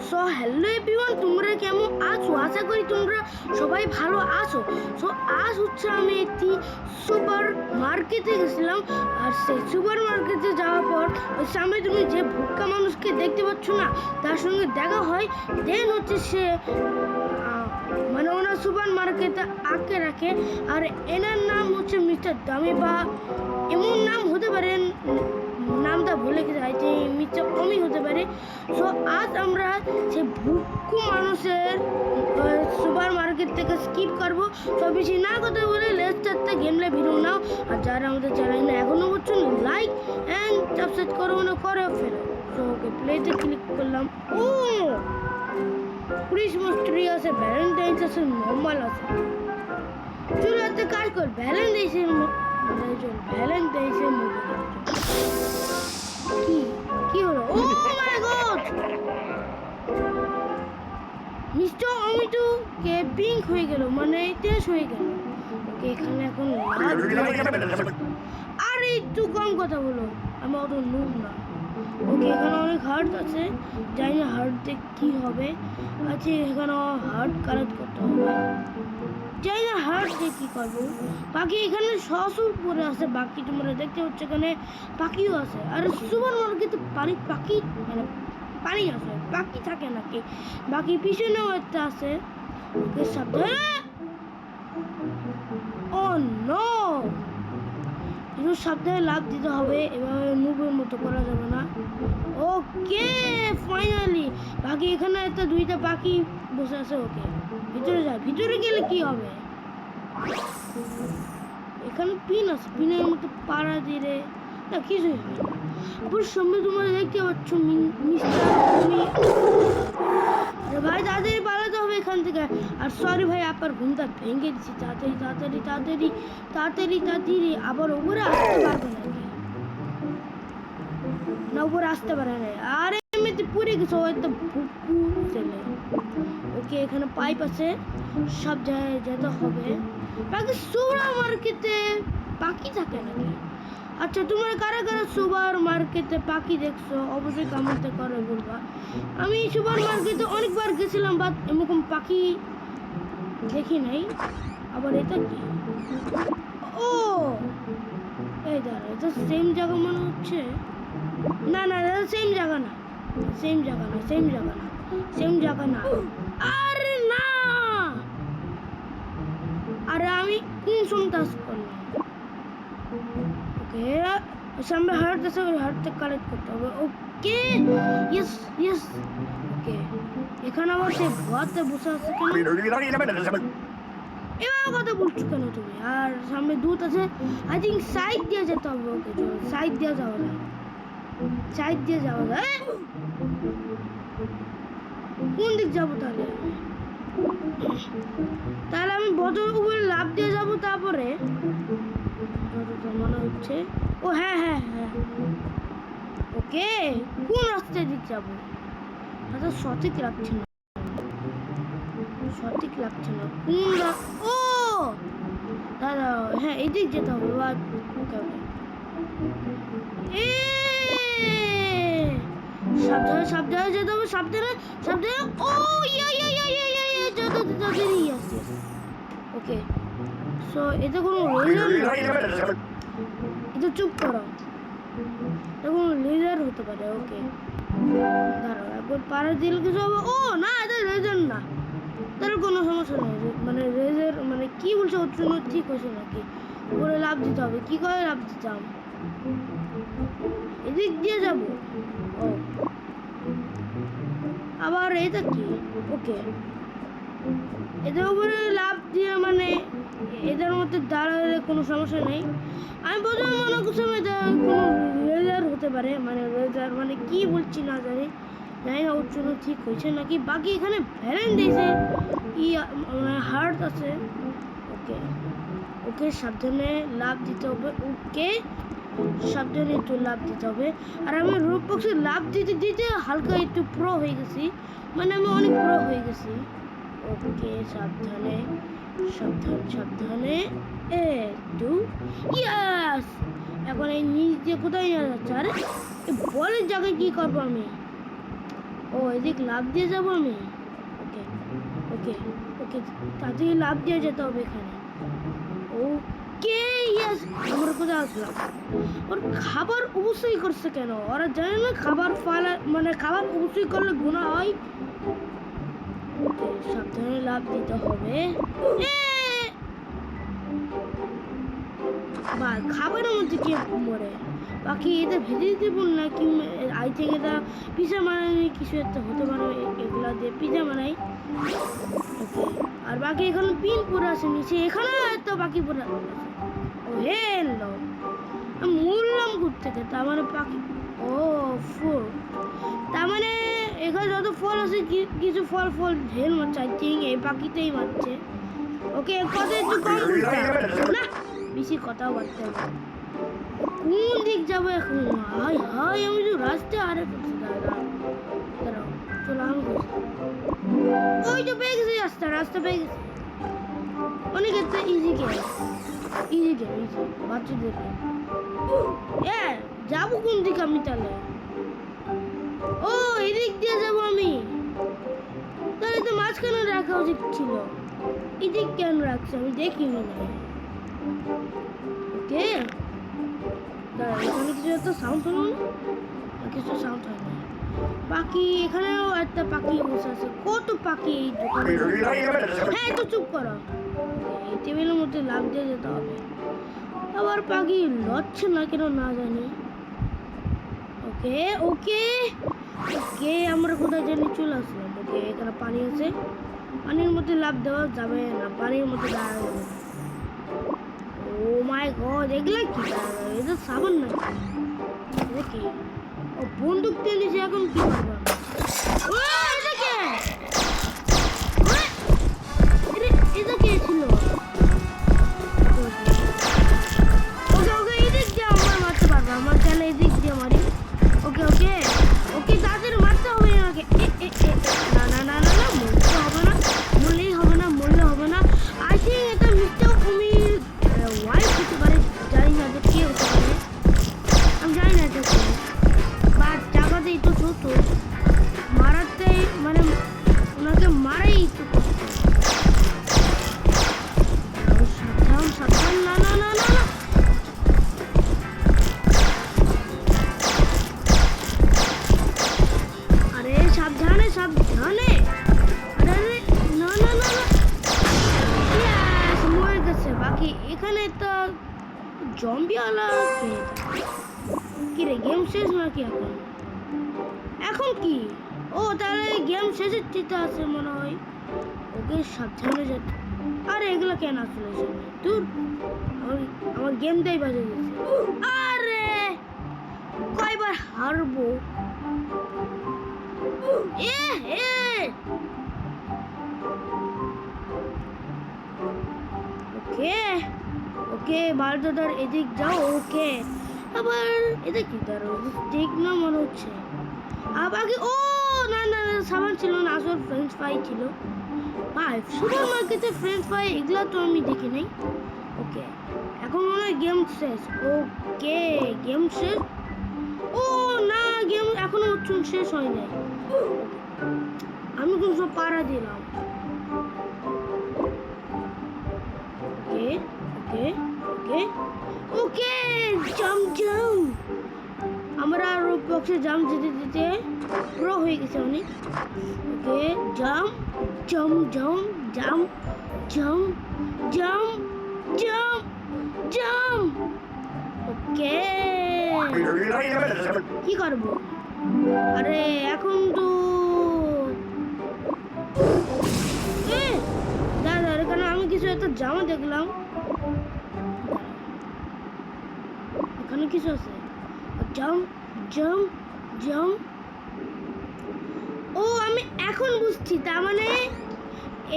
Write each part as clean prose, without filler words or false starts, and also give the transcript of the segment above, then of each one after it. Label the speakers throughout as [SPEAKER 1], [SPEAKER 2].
[SPEAKER 1] So hello everyone, তোমরা কেমন আছো? আশা করি তোমরা সবাই ভালো আছো। সো আজ হচ্ছে আমি একটি সুপার মার্কেটে গেছিলাম, আর সেই সুপার মার্কেটে যাওয়ার পর ওই সামনে তুমি যে ভুক্কা মানুষকে দেখতে পাচ্ছ না, তার সঙ্গে দেখা হয়। দেন হচ্ছে সে মানে ওনার সুপার মার্কেটে আটকে রাখে, আর এনার নাম হচ্ছে মিস্টার দামি, বা এমন নাম হতে পারে, নামটা ভুলে গেছে, যে মিস্টার অমি হতে পারে। সো আজ আমরা সেই ভুক্কু মানুষের সুপার মার্কেট থেকে স্কিপ করবো। তো বেশি না কথা বলে লেটস স্টার্ট গেমলে ভিডিও নাও। আর যারা আমাদের চ্যানেল না এখনো করছেন, লাইক অ্যান্ড সাবস্ক্রাইব করো না করে ফেলো। তো ওকে প্লেতে ক্লিক করলাম। ও ক্রিসমাস ট্রি আছে, ভ্যালেন্টাইন্স আছে, নর্মাল আছে। চলো একটা কাজ কর, ভ্যালেন্টাইন্সের মধ্যে কি হলো? ও মাই গড, মিস্টার অমিতু কে পিঙ্ক হয়ে গেল, মানে তেজ হয়ে গেল। ওকে এখানে এখন আর একটু কম কথা বলো, আমি অত নুব না। ওকে এখানে অনেক হার্ট আছে, জানি না হার্ট দিয়ে কি হবে। আচ্ছা এখানে হার্ট কালেক্ট করতে হবে, জানি না হার্ট দিয়ে কি করবো। বাকি এখানে সসুর পরে আছে, বাকি তোমরা দেখতে হচ্ছে এখানে পাখিও আছে। আর সুপার মার্কেটে পাখি মানে পানি আছে, পাখি থাকে নাকি? বাকি পিছনেও একটা আছে। ওকে সাবধানে। ও নো, একটু সাবধানে লাভ দিতে হবে, এভাবে নুবের মতো করা যাবে না। ওকে ফাইনালি বাকি এখানে একটা দুইটা পাখি বসে আছে। ওকে ভিতরে যায়, ভিতরে গেলে কি হবে? এখানে পিন আছে, পিনের মতো পাড়া দিয়ে না কিছুই হয় না। আবার সামনে তোমরা দেখতে পাচ্ছ ভাই, তাড়াতাড়ি পালাতে হবে এখান থেকে। আর সরি ভাই, আপনার ঘুমটা ভেঙে দিচ্ছি। তাড়াতাড়ি তাড়াতাড়ি তাড়াতাড়ি তাড়াতাড়ি তাড়াতাড়ি। আবার উপরে আসতে পারবে না, উপরে আসতে পারে না। আর এমনিতে পুড়ে গেছে হয়তো ভুকু ছেলে। ওকে এখানে পাইপ আছে, সব জায়গায় যেতে হবে। বাকি সুপার মার্কেটে পাখি থাকে নাকি? আচ্ছা তোমরা কারা কারা সুপার মার্কেটে পাখি দেখছো অবশ্যই কমেন্টে করে বলবা। আমি সুপার মার্কেটে অনেকবার গেছিলাম, বাট এরকম পাখি দেখি নাই। আবার এটা কি? ও এই দাঁড়া, এটা সেম জায়গা মনে হচ্ছে। না না, এটা সেম জায়গা না, সেম জায়গা না, সেম জায়গা না, সেম জায়গা না। আরে না, আরে আমি কোন সন্তাস করলাম? ওকে সামনে হার্ট আছে, ওই হার্টটা কালেক্ট করতে হবে। Okay yes yes. ওকে এখানে আমার সেই ভুয়াতে বসে আছে কেন? এবার কথা বলছো কেন তুমি? আর সামনে দুধ আছে, আই থিঙ্ক সাইড দিয়ে যেতে হবে। ওকে চলো সাইড দিয়ে যাওয়া যায়, সাইড দিয়ে যাওয়া যায়। কোন দিক যাবো তাহলে? তাহলে আমি বছর উপরে লাভ দিয়ে যাবো, তারপরে মনে হচ্ছে। ও হ্যাঁ হ্যাঁ হ্যাঁ, ওকে কোন রাস্তার দিক যাবো? আচ্ছা সঠিক লাগছে না, সঠিক লাগছে না। কোন ও দাদা, হ্যাঁ এদিক যেতে হবে। ওকে ওকে সাবধানে সাবধানে যেতে হবে, সাবধানে সাবধানে। ও ইয়া ইয়া ইয়া ইয়া ইয়া ইয়া যেতে যেতে ইয়েস ইয়েস। ওকে সো এটা কোনো লেজার, এটা চুপ করো, এটা কোনো লেজার হতে পারে। ওকে দাঁড়াও একবার পাড়া দিলে কিছু হবে। ও না, এটা লেজার না, তাহলে কোনো সমস্যা নেই। মানে লেজার মানে কি বলছে, ওর জন্য ঠিক হয়েছে নাকি? ওরে লাভ দিতে হবে, কি করে লাভ দিতাম? এদিক দিয়ে যাব। ও আবার এটা কি? ওকে এদের উপরে লাভ দিয়ে মানে এদের মধ্যে দাঁড়ালে কোনো সমস্যা নেই। আমি প্রথমে মনে করছিলাম এটা কোনো লেজার হতে পারে, মানে লেজার মানে কি বলছি না জানি, জানি না ওর জন্য ঠিক হয়েছে নাকি। বাকি এখানে ভ্যালেন্টাইন্সের হার্ট আছে। ওকে ওকে সাবধানে লাভ দিতে হবে। ওকে সাবধানে একটু লাভ দিতে হবে। আর আমি রোবক্সে লাভ দিতে দিতে হালকা একটু প্রো হয়ে গেছি, মানে আমি অনেক প্রো হয়ে গেছি। ওকে সাবধানে সাবধানে সাবধানে একটু ইয়াস। এখন এই নিচ দিয়ে কোথায় নিয়ে যাচ্ছে? আরে বলের জায়গায় কি করবো আমি? ও এদিক লাফ দিয়ে যাবো আমি। ওকে ওকে ওকে, তাড়াতাড়ি লাফ দিয়ে যেতে হবে এখানে। ওকে ইয়েস, আমরা কোথায় আসলাম? ওর খাবার অবশ্যই করছে কেন? ওরা জানে না খাবার ফালা মানে খাবার অবশ্যই করলে গুনাহ হয়। ওকে সাবধানে লাফ দিতে হবে। বা খাবারের মধ্যে কে মরে? বাকি এটা ভেজে দেবো নাকি? আই থেকে এটা পিজা বানাই, কিছু একটা হতে পারে এগুলা দিয়ে পিজা বানাই। ওকে আর বাকি এখানে পিন পরে আছে নিচে, এখানে একটা বাকি পরে আছে। ও হেলো, মরলাম থেকে তার মানে পাখি। ও ফুল, তার মানে এখানে যত ফল আছে কিছু ফল ফল ঢেল মারছে। আই থিঙ্ক এই পাখিতেই মারছে। ওকে কথা একটু কম না, বেশি কথাও বলতে হবে। কোন দিক যাবো এখন? হাই হাই, আমি তো রাস্তায় আরে করছি। দাঁড়াও চলো, আমি ওই তো পেয়ে গেছি রাস্তা, রাস্তা পেয়ে গেছি। অনেক একটা easy game, easy game, easy বাচ্চাদের গেম। যাবো কোন দিকে আমি তাহলে? ও এদিক দিয়ে যাবো আমি, তাহলে তো মাঝখানে রাখা উচিত ছিল। এদিক কেন রাখছে আমি দেখিনি না। ওকে দাঁড়া, এখানে কিছু একটা সাউন্ড হলো না? কিছু সাউন্ড হয় না। বাকি এখানেও একটা পাখি বসে আছে। কত পাখি এই দোকানে? হ্যাঁ তো চুপ করো। এই টেবিলের মধ্যে লাফ দিয়ে যেতে হবে। আবার পাখি লড়ছে না কেন না জানি। ওকে ওকে ওকে, আমরা কোথায় জানি চলে আসলাম। ওকে এখানে পানি আছে, পানির মধ্যে লাফ দেওয়া যাবে না, পানির মধ্যে দাঁড়ানো যাবে না। ও মাই গড, এগুলা কি? এটা সাবান না কি? ও বন্দুক দিয়ে নিচে, এখন কি করবো? ও এটা কে? এটা কে ছিল? ওকে ওকে, এদিক দিয়ে আমার মারতে পারবো, আমার কেন এদিক দিয়ে মারি। ওকে ওকে ওকে, তাদের মারতে হবে আমাকে। না না না না না, মরতে হবে না, মরলেই হবে না, মরলে হবে না। আই থিঙ্ক এটা মিস্টার কুমির ওয়াইফ হতে পারে, জানি না যে কে হতে পারে, আমি জানি না এটা কে। বাট জায়গাতেই তো ছোট, মারাতে মানে ওনাকে মারাই তো কষ্ট। সাবধান সাবধান, না না না না না, আরে সাবধানে সাবধানে, আরে না না না না, ইয়েস মরে গেছে। বাকি এখানে তো জম্বিওয়ালা কি রে? গেম শেষ নাকি এখন? এখন কি? ও তাহলে গেম শেষের চিন্তা আছে মনে হয়। ওকে সাবধানে যেতে। আরে এগুলো কেন আসলে দূর, আমার গেমটাই বাজে গেছে। আরে কয়বার হারবো? ওকে ওকে, বারদাদার এদিক যাও। ওকে আবার এটা কি? দাঁড়ো, ঠিক না মনে হচ্ছে। আবার ও না না না, সাবান ছিল না, আসল ফ্রেঞ্চ ফ্রাই ছিল। ভাই সুপার মার্কেটে ফ্রেঞ্চ ফ্রাই এগুলা তো আমি দেখি নাই। ওকে এখন মনে হয় গেম শেষ। ওকে গেম শেষ। ও না, গেম এখনো শেষ হয় নাই। আমি কিন্তু সব পাড়া দিলাম। Okay okay okay okay, jump jump, আমরা রোপ বক্সে জাম্প দিতে দিতে প্রো হয়ে গেছে অনেক। Okay jump jump jump jump jump jump jump jump. Okay কি করবো? আরে এখন তো দাদা, এখানে আমি কিছু একটা জামা দেখলাম, এখানে কিছু আছে। Jump jump jump. ও আমি এখন বুঝছি, তার মানে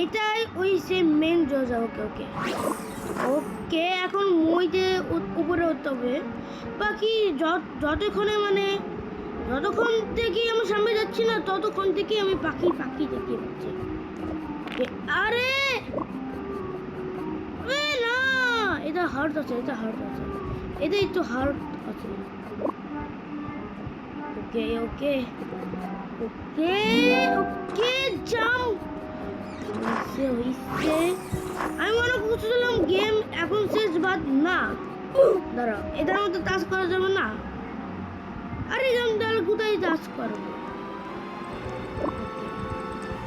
[SPEAKER 1] এটাই ওই সেম মেন দরজা। ওকে ওকে ওকে, এখন মইতে উপরে উঠতে হবে। বাকি যতক্ষণে মানে যতক্ষণ থেকে আমি সামনে যাচ্ছি না, ততক্ষণ থেকে আমি পাখি পাখি দেখতে পাচ্ছি। আরে না, এটা হার্ট আছে, এটা হার্ট আছে, এটাই তো হার্ট আছে। ওকে ওকে ওকে ওকে জাম্প হইছে। আমি মনে করছিলাম গেম এখন শেষ, বাদ না। দাঁড়াও, এটার মধ্যে টাচ করা যাবে না। আরে গেম তাহলে কোথায় টাচ করবো?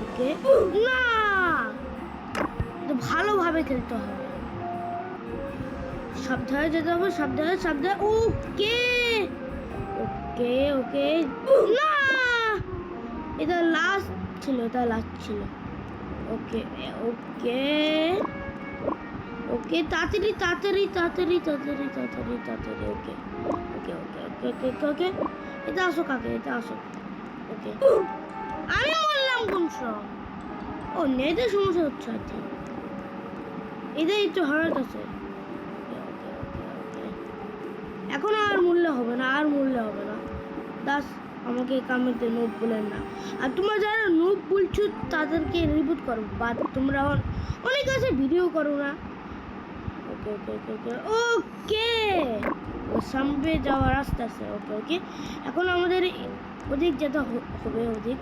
[SPEAKER 1] ওকে না, ভালোভাবে খেলতে হবে, সাবধানে যেতে হবে, সাবধানে সাবধানে। ওকে ওকে ওকে না, এটা লাস্ট ছিল, এটা লাস্ট ছিল। ওকে ওকে ওকে তাড়াতাড়ি তাড়াতাড়ি তাড়াতাড়ি তাড়াতাড়ি তাড়াতাড়ি তাড়াতাড়ি। ওকে okay okay okay okay okay ওকে এটা আসো কাকে, এটা আসো। ওকে আমি বললাম কোন সব? ও নেটের সমস্যা হচ্ছে আর কি, এটাই তো হারাত আছে। এখন আর মূল্য হবে না, আর মূল্য হবে না। দাস আমাকে কামেতে নোব বলেন না। আর তোমরা যারা নোব বলছো তাদেরকে রিপোর্ট করো, বা তোমরা অনেক আছে ভিডিও করো না। ওকে ওকে ওকে ওকে ওকে সামনে যাওয়ার রাস্তা আছে। ওকে ওকে এখন আমাদের ওদিক যেতে হবে, ওদিক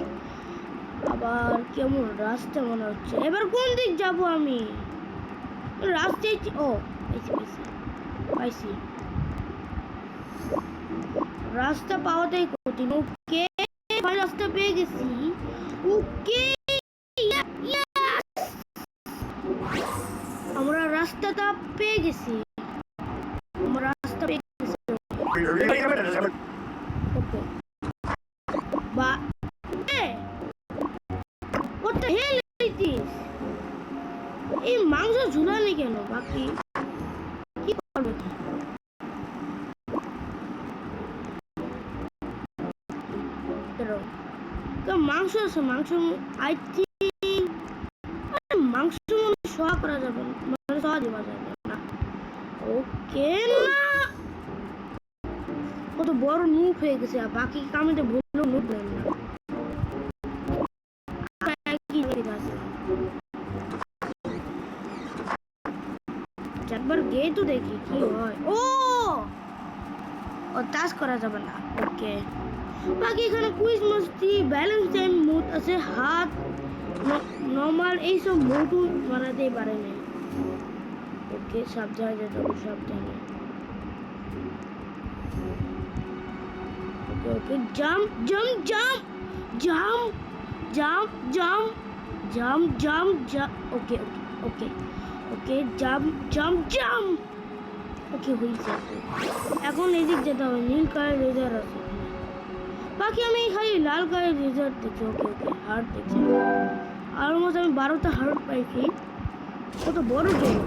[SPEAKER 1] আবার কেমন রাস্তা মনে হচ্ছে। এবার কোন দিক যাব আমি? রাস্তায় ও পাইছি পাইছি পাইছি, রাস্তা পাওয়াটাই কঠিন। ওকে রাস্তা পেয়ে গেছি। ওকে আমরা রাস্তাটা পেয়ে গেছি, আমরা রাস্তা পেয়ে গেছি। ওকে বা what the hell is this? এই মাংস ঝুলানি কেন? বাকি কি করবে? মাংস আছে, মাংস আই থিঙ্ক মাংস সোয়া করা যাবে, মানে সোয়া দেওয়া যাবে না। ওকে না, কত বড় নুপ হয়ে গেছে। আর বাকি কামিতে বললো নুপ দেন না। একবার গিয়ে তো দেখি কি হয়। ও টাচ করা যাবে না। ওকে বাকি এখানে কুইজ মস্তি, ব্যালেন্স টাইম মোড আছে, হাত নর্মাল এইসব মোড বানাতেই পারে না। ওকে সাবধানে যেতে হবে, সাবধানে। Okay okay jump jump jump jump jump jump jump jump jump. Okay okay okay okay jump jump jump. Okay হয়েছে। এখন এদিক যেতে হবে, নীল কালার রেজার আছে। বাকি আমি খালি লাল কালার রেজার দেখছি। ওকে ওকে হার্ট দেখছি, অলমোস্ট আমি 12টা হার্ট পাইছি। কত বড় গেম,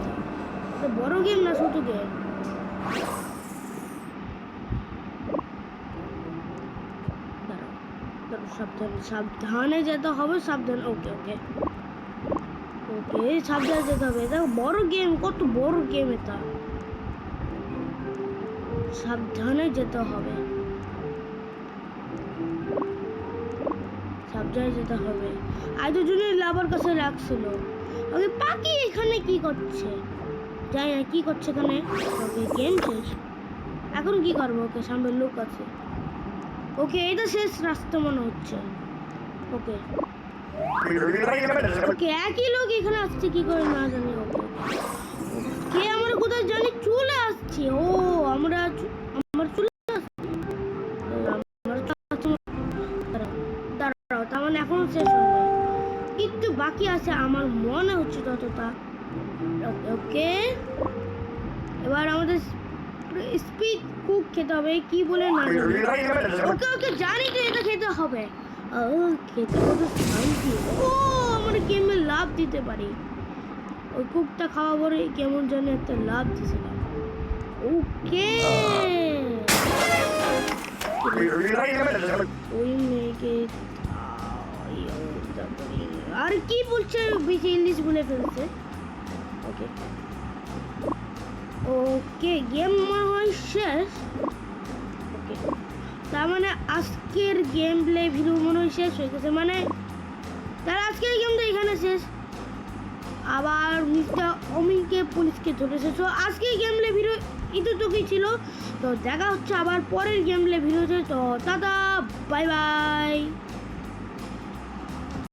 [SPEAKER 1] এটা বড় গেম না ছোট গেম? সাবধানে সাবধানে যেতে হবে, সাবধানে। ওকে ওকে ওকে সাবধানে যেতে হবে, এটা বড় গেম, কত বড় গেম এটা, সাবধানে যেতে হবে, সাবধানে যেতে হবে। আর দুজনের লাভার কাছে রাখছিল। ওকে পাখি এখানে কি করছে জানি না, কি করছে এখানে। ওকে গেম শেষ, এখন কি করবো? ওকে সামনে লোক আছে। ওকে এটা শেষ রাস্তা মনে হচ্ছে। ওকে ওকে একই লোক এখানে আসছে কি করে না জানি। ওকে কে আমরা কোথায় জানি চলে আসছে। ও আমরা আমার চলে আসছে, দাঁড়াও তার মানে এখনো শেষ হবে, একটু বাকি আছে আমার মনে হচ্ছে ততটা। ওকে এবার আমাদের স্পিড কুক খেতে হবে, কি বলে না জানি। ওকে ওকে জানি তো এটা খেতে হবে। খেতে কত শান্তি। ও আমরা গেমে লাভ দিতে পারি, ওই কুকটা খাওয়া পরে কেমন জানি একটা লাভ দিয়েছিলাম। ওকে ওই মেয়েকে আর কি বলছে, বেশি ইংলিশ বলে ফেলছে। ওকে ওকে গেম মনে হয় শেষ। ওকে তার মানে আজকের গেম প্লে ভিডিও মনে হয় শেষ হয়ে গেছে, মানে তার আজকের গেমটা এখানে শেষ। আবার মিস্টার অমিনকে পুলিশকে ধরেছে। তো আজকের গেমলে ভিডিও এতটুকুই ছিল। তো দেখা হচ্ছে আবার পরের গেমলে ভিডিওতে। তো টাটা, বাই বাই।